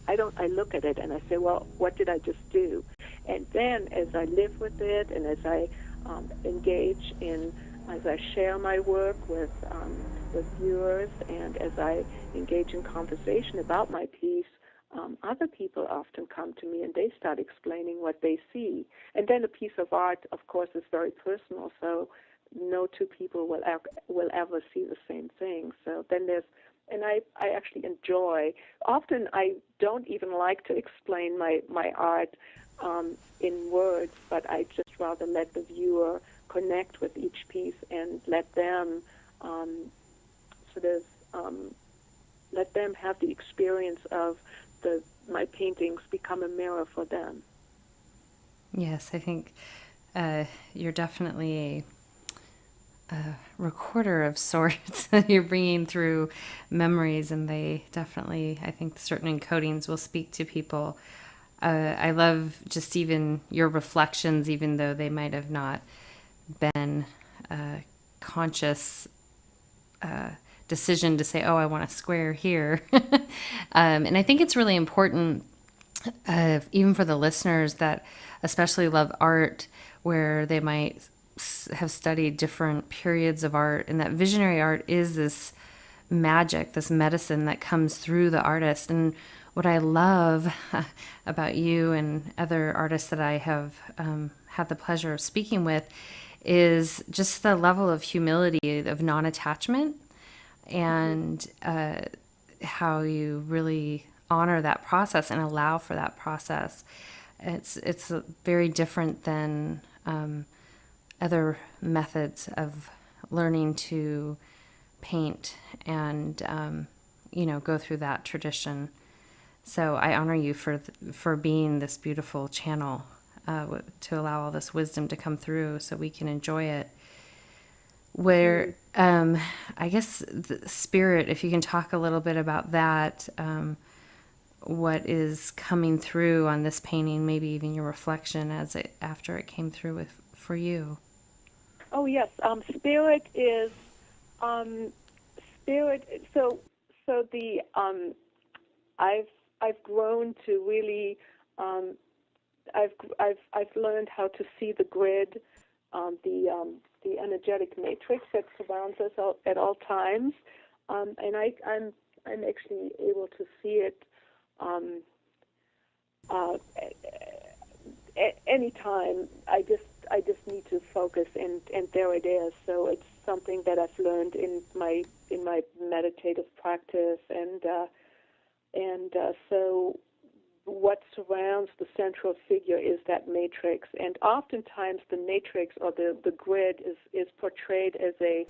I look at it and I say, well, what did I just do? And then as I live with it, and as I engage in, as I share my work with viewers, and as I engage in conversation about my piece, other people often come to me and they start explaining what they see. And then a piece of art, of course, is very personal, so no two people will ever see the same thing. So then and I actually enjoy, often I don't even like to explain my art in words, but I just rather let the viewer connect with each piece and let them sort of let them have the experience of my paintings become a mirror for them. Yes, I think you're definitely a recorder of sorts. You're bringing through memories, and they definitely, I think, certain encodings will speak to people. I love just even your reflections, even though they might have not been conscious decision to say, oh, I want a square here. And I think it's really important, even for the listeners that especially love art, where they might have studied different periods of art, and that visionary art is this magic, this medicine that comes through the artist. And what I love about you and other artists that I have had the pleasure of speaking with is just the level of humility, of non-attachment, and how you really honor that process and allow for that process. It's very different than other methods of learning to paint and go through that tradition. So I honor you for being this beautiful channel to allow all this wisdom to come through so we can enjoy it. Where I guess the spirit, if you can talk a little bit about that, what is coming through on this painting, maybe even your reflection after it came through for you. Oh yes, spirit is spirit. So the I've grown to really I've learned how to see the grid, the energetic matrix that surrounds us at all times, and I'm actually able to see it any time. I just need to focus, and there it is. So it's something that I've learned in my meditative practice, and so what surrounds the central figure is that matrix, and oftentimes the matrix or the grid is portrayed as a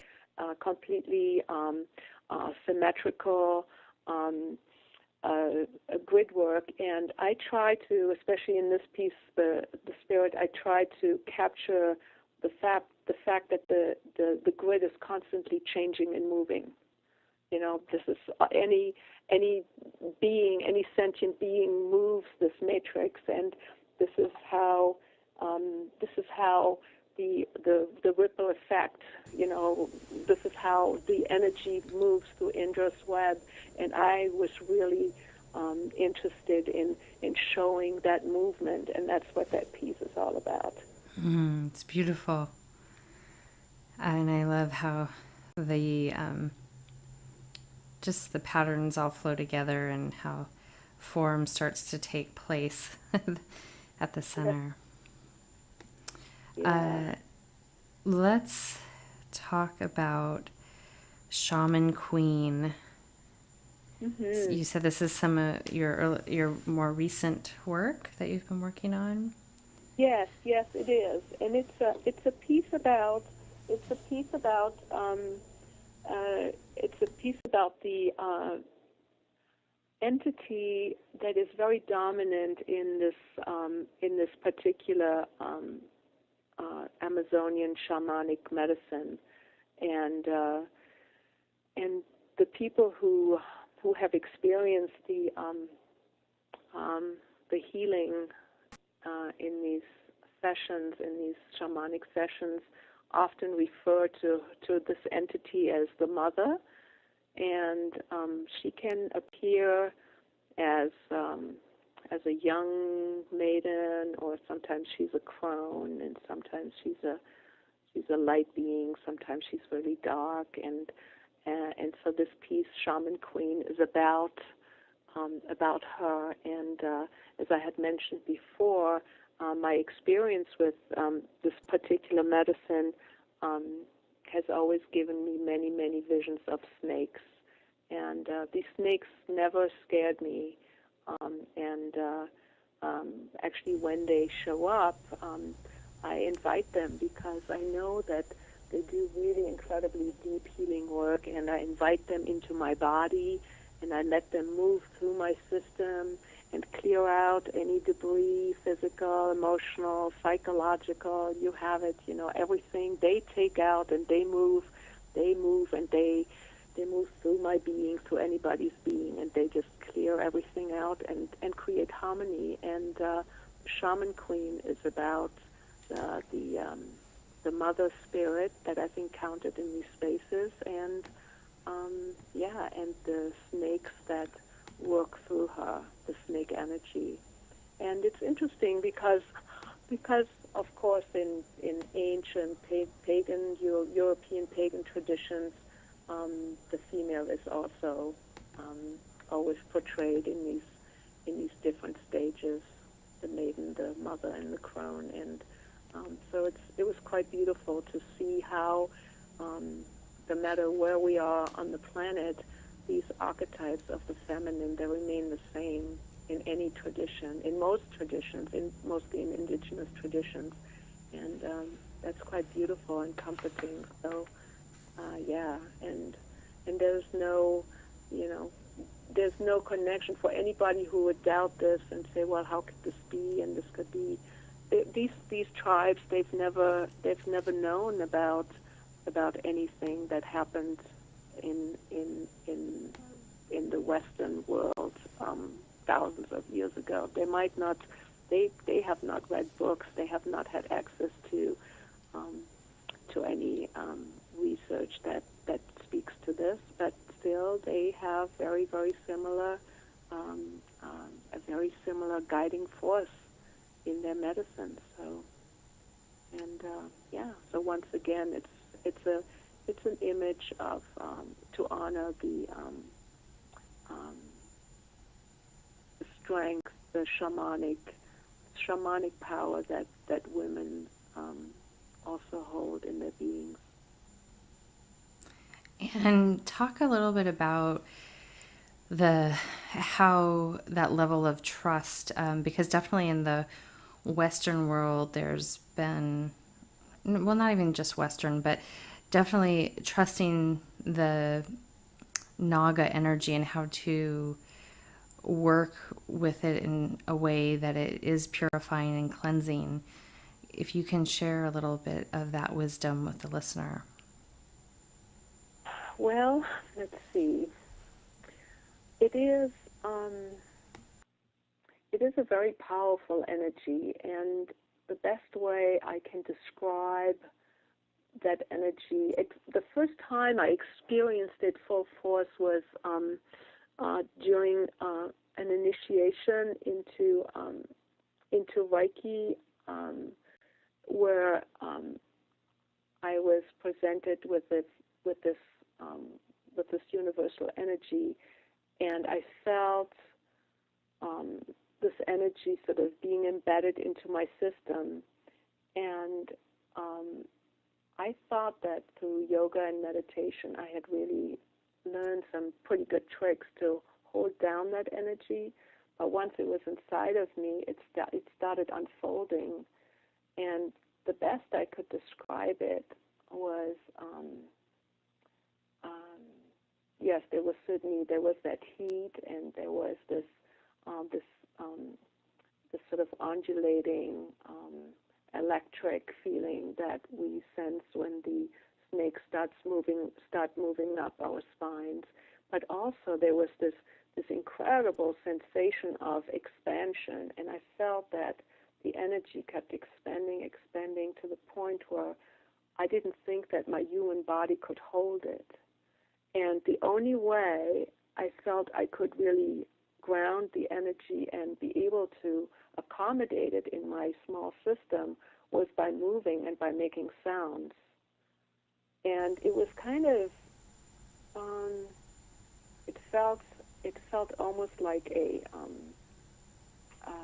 completely symmetrical a grid work, and I try to, especially in this piece, the spirit, I try to capture the fact that the grid is constantly changing and moving. This is any being, any sentient being moves this matrix, and this is how the ripple effect. This is how the energy moves through Indra's web, and I was really interested in showing that movement, and that's what that piece is all about. It's beautiful, and I love how the just the patterns all flow together and how form starts to take place at the center. Yeah. Let's talk about Shaman Queen. Mm-hmm. You said this is some of your more recent work that you've been working on. Yes, it is, and it's a piece about the entity that is very dominant in this particular Amazonian shamanic medicine, and the people who have experienced the healing in these sessions, in these shamanic sessions, often refer to this entity as the mother, and she can appear as a young maiden, or sometimes she's a crone, and sometimes she's a light being. Sometimes she's really dark, and so this piece, Shaman Queen, is about about her. And as I had mentioned before, my experience with this particular medicine has always given me many, many visions of snakes. And these snakes never scared me. Actually, when they show up, I invite them because I know that they do really incredibly deep healing work, and I invite them into my body, and I let them move through my system and clear out any debris, physical, emotional, psychological, you have it, everything. They take out and they move, and they move through my being, through anybody's being, and they just clear everything out and create harmony. And Shaman Queen is about the mother spirit that I've encountered in these spaces, and and the snakes that work through her, the snake energy. And it's interesting because of course in ancient pagan European pagan traditions, the female is also always portrayed in these different stages, the maiden, the mother, and the crone. And so it was quite beautiful to see how no matter where we are on the planet, these archetypes of the feminine, they remain the same in any tradition, in most traditions, mostly in indigenous traditions. And that's quite beautiful and comforting. So and there's no, there's no connection for anybody who would doubt this and say, well, how could this be and this could be. These tribes, they've never known about anything that happened in the Western world thousands of years ago. They might not, they have not read books. They have not had access to any research that speaks to this, but still they have very, very similar, a very similar guiding force in their medicine. So, and so once again, it's an image of to honor the strength, the shamanic power that women also hold in their beings. And talk a little bit about how that level of trust, because definitely in the Western world, there's been, well, not even just Western, but definitely trusting the Naga energy and how to work with it in a way that it is purifying and cleansing. If you can share a little bit of that wisdom with the listener. Well, let's see. It is a very powerful energy, and the best way I can describe that energy, the first time I experienced it full force was during an initiation into Reiki, where I was presented with this universal energy, and I felt this energy sort of being embedded into my system. And I thought that through yoga and meditation, I had really learned some pretty good tricks to hold down that energy. But once it was inside of me, it started unfolding. And the best I could describe it was, yes, there was that heat, and there was this sort of undulating electric feeling that we sense when the snake start moving up our spines. But also there was this incredible sensation of expansion, and I felt that the energy kept expanding to the point where I didn't think that my human body could hold it. And the only way I felt I could really ground the energy and be able to accommodate it in my small system was by moving and by making sounds. And it was kind of, it felt it felt almost like uh,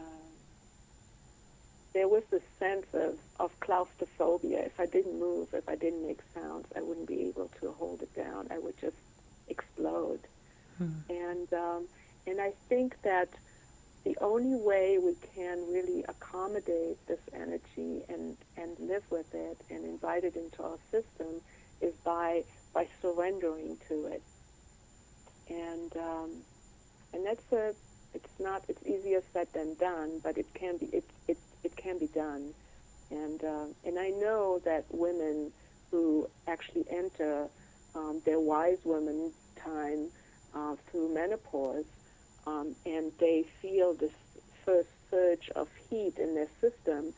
there was this sense of claustrophobia. If I didn't move, if I didn't make sounds, I wouldn't be able to hold it down. I would just explode. And I think that the only way we can really accommodate this energy and live with it and invite it into our system is by surrendering to it. And it's easier said than done, but it can be done. And I know that women who actually enter their wise woman time through menopause, and they feel this first surge of heat in their system,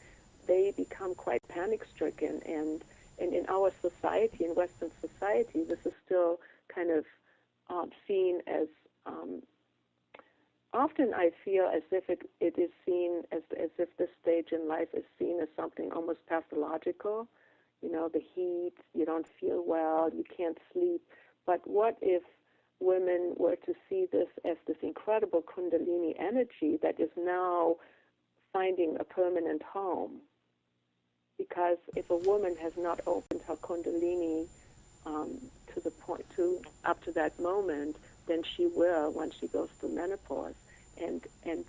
they become quite panic-stricken. And in our society, in Western society, this is still kind of seen as, often I feel as if it is seen as if this stage in life is seen as something almost pathological. You know, the heat, you don't feel well, you can't sleep. But what if women were to see this as this incredible Kundalini energy that is now finding a permanent home? Because if a woman has not opened her Kundalini to the point, up to that moment, then she will when she goes through menopause. And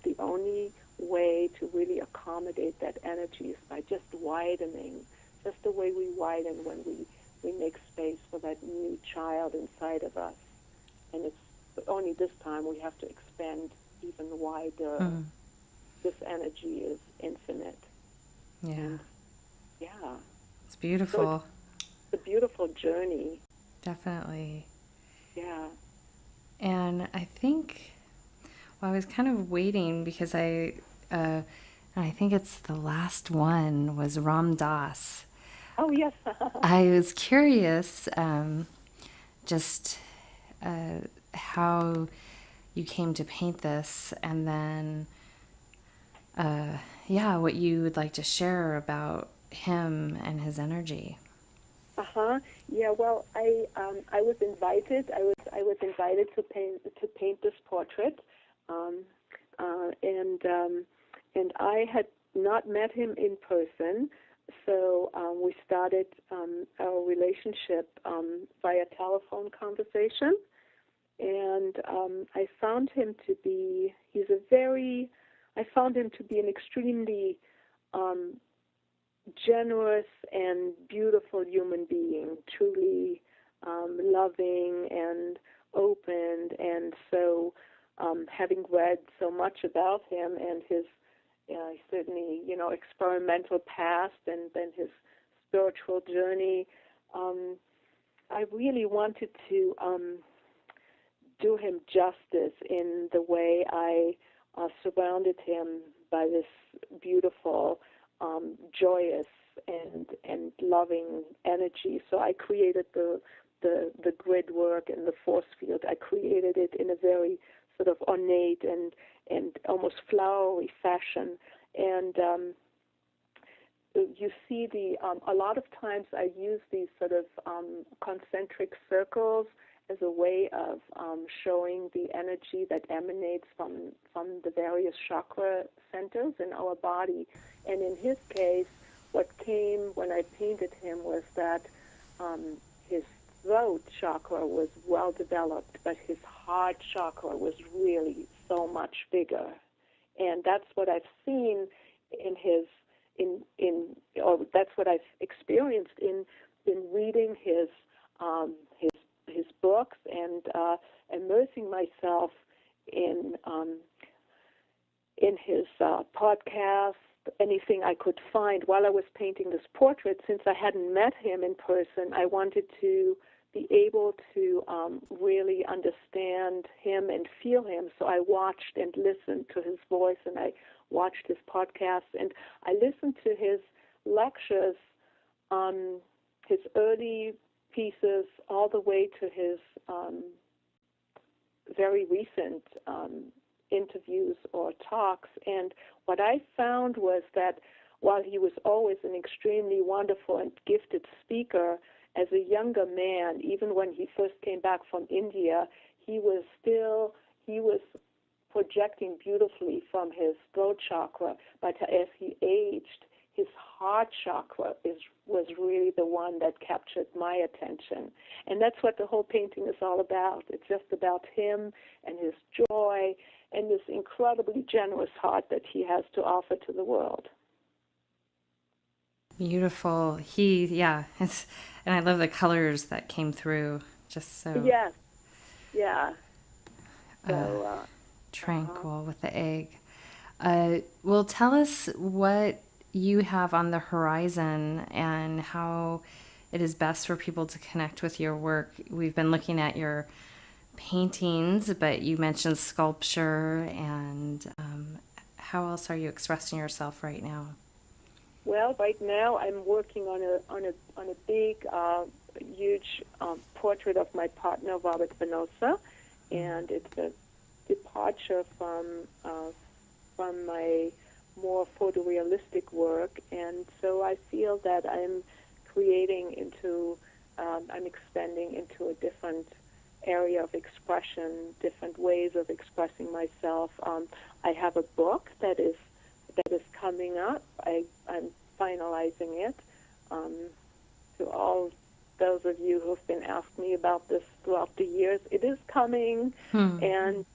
the only way to really accommodate that energy is by just widening, just the way we widen when we make space for that new child inside of us. And it's only this time we have to expand even wider. This energy is infinite. Yeah. And yeah. It's beautiful. So it's a beautiful journey. Definitely. Yeah. And I think, well, I was kind of waiting because I think it's the last one was Ram Dass. Oh, yes. I was curious just how you came to paint this, and then, what you would like to share about him and his energy. Yeah. Well, I was invited. I was invited to paint this portrait, and I had not met him in person. So we started our relationship via telephone conversation, and I found him to be an extremely generous and beautiful human being, truly loving and open. And so having read so much about him and his certainly, experimental past and then his spiritual journey, I really wanted to do him justice in the way I surrounded him by this beautiful, joyous and loving energy. So I created the grid work and the force field. I created it in a very sort of ornate and almost flowery fashion. And you see a lot of times I use these sort of concentric circles as a way of showing the energy that emanates from the various chakra centers in our body. And in his case, what came when I painted him was that his throat chakra was well developed, but his heart chakra was really so much bigger. And that's what I've seen that's what I've experienced in reading his books and immersing myself in his podcast, anything I could find while I was painting this portrait. Since I hadn't met him in person, I wanted to be able to really understand him and feel him. So I watched and listened to his voice, and I watched his podcasts, and I listened to his lectures, his early pieces, all the way to his very recent interviews or talks. And what I found was that while he was always an extremely wonderful and gifted speaker, as a younger man, even when he first came back from India, he he was projecting beautifully from his throat chakra, but as he aged, his heart chakra was really the one that captured my attention. And that's what the whole painting is all about. It's just about him and his joy and this incredibly generous heart that he has to offer to the world. Beautiful. And I love the colors that came through. Just so Yes, yeah. So, tranquil with the egg. Well, tell us what you have on the horizon and how it is best for people to connect with your work. We've been looking at your paintings, but you mentioned sculpture, and how else are you expressing yourself right now? well, right now I'm working on a big, huge portrait of my partner, Robert Spinoza, and it's a departure from my more photorealistic work, and so I feel that I'm expanding into a different area of expression, different ways of expressing myself. I have a book that is coming up. I'm finalizing it. To all those of you who've been asking me about this throughout the years, it is coming, and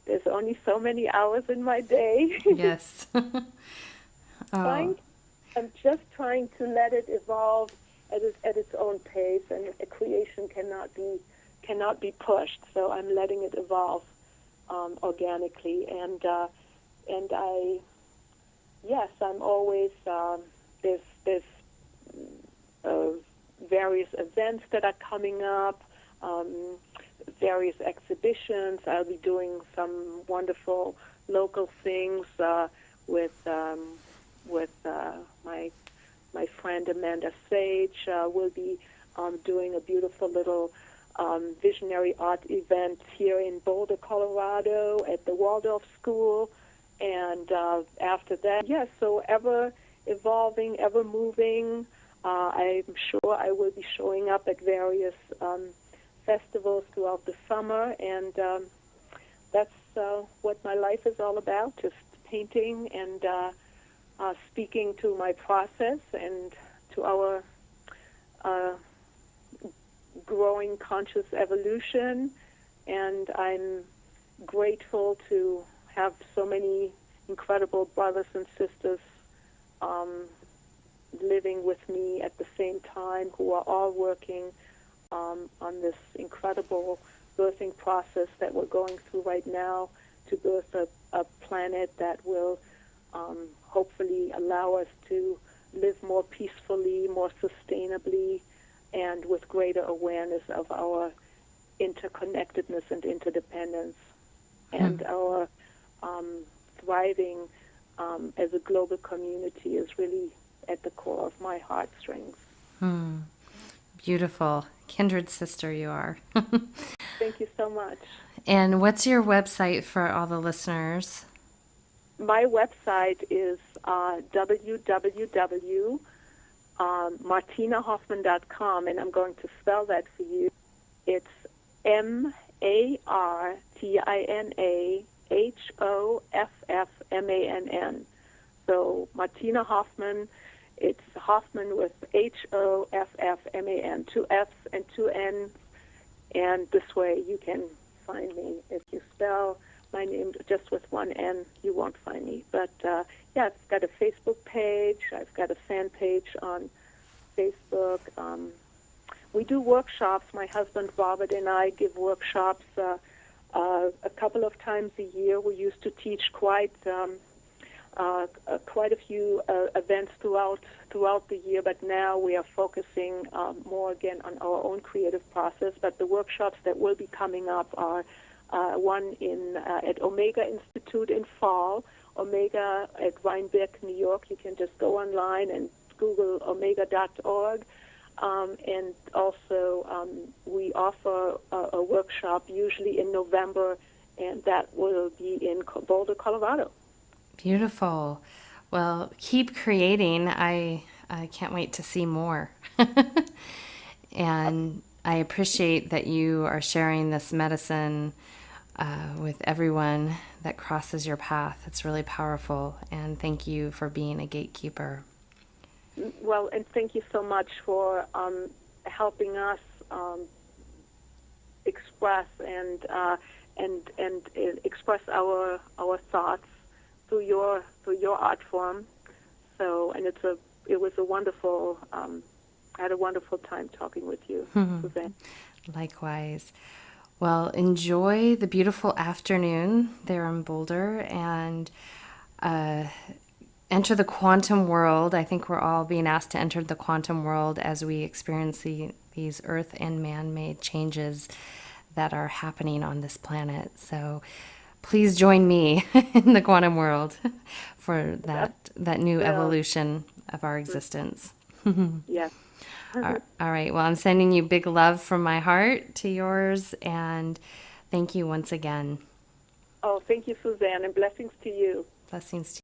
there's only so many hours in my day. Yes. Oh. I'm just trying to let it evolve at its own pace, and a creation cannot be pushed. So I'm letting it evolve organically, and I'm always there's various events that are coming up, various exhibitions. I'll be doing some wonderful local things with my friend Amanda Sage. We'll be doing a beautiful little visionary art event here in Boulder, Colorado at the Waldorf School. And after that, so ever evolving, ever moving. I'm sure I will be showing up at various festivals throughout the summer, and that's what my life is all about, just painting and speaking to my process and to our growing conscious evolution. And I'm grateful to have so many incredible brothers and sisters living with me at the same time, who are all working on this incredible birthing process that we're going through right now to birth a planet that will hopefully allow us to live more peacefully, more sustainably, and with greater awareness of our interconnectedness and interdependence, and our thriving as a global community is really at the core of my heartstrings. Beautiful. Kindred sister you are. Thank you so much. And what's your website for all the listeners? My website is www.MartinaHoffmann.com, and I'm going to spell that for you. It's MartinaHoffmann. So Martina Hoffmann, it's Hoffmann with Hoffmann, 2 F's and 2 N's, and this way you can find me. If you spell my name just with 1 N, you won't find me. But I've got a Facebook page. I've got a fan page on Facebook. We do workshops. My husband Robert and I give workshops a couple of times a year. We used to teach quite a few events throughout the year, but now we are focusing more again on our own creative process. But the workshops that will be coming up are one at Omega Institute in fall, Omega at Rhinebeck, New York. You can just go online and Google omega.org. And also we offer a workshop usually in November, and that will be in Boulder, Colorado. Beautiful. Well, keep creating. I can't wait to see more. And I appreciate that you are sharing this medicine with everyone that crosses your path. It's really powerful. And thank you for being a gatekeeper. Well, and thank you so much for helping us express and express our thoughts through your art form. So, and it was a wonderful. I had a wonderful time talking with you, Suzanne. Likewise. Well, enjoy the beautiful afternoon there in Boulder, and enter the quantum world. I think we're all being asked to enter the quantum world as we experience these earth and man-made changes that are happening on this planet. So please join me in the quantum world for that new evolution of our existence. Yes. All right. Well, I'm sending you big love from my heart to yours, and thank you once again. Oh, thank you, Suzanne, and blessings to you. Blessings to you.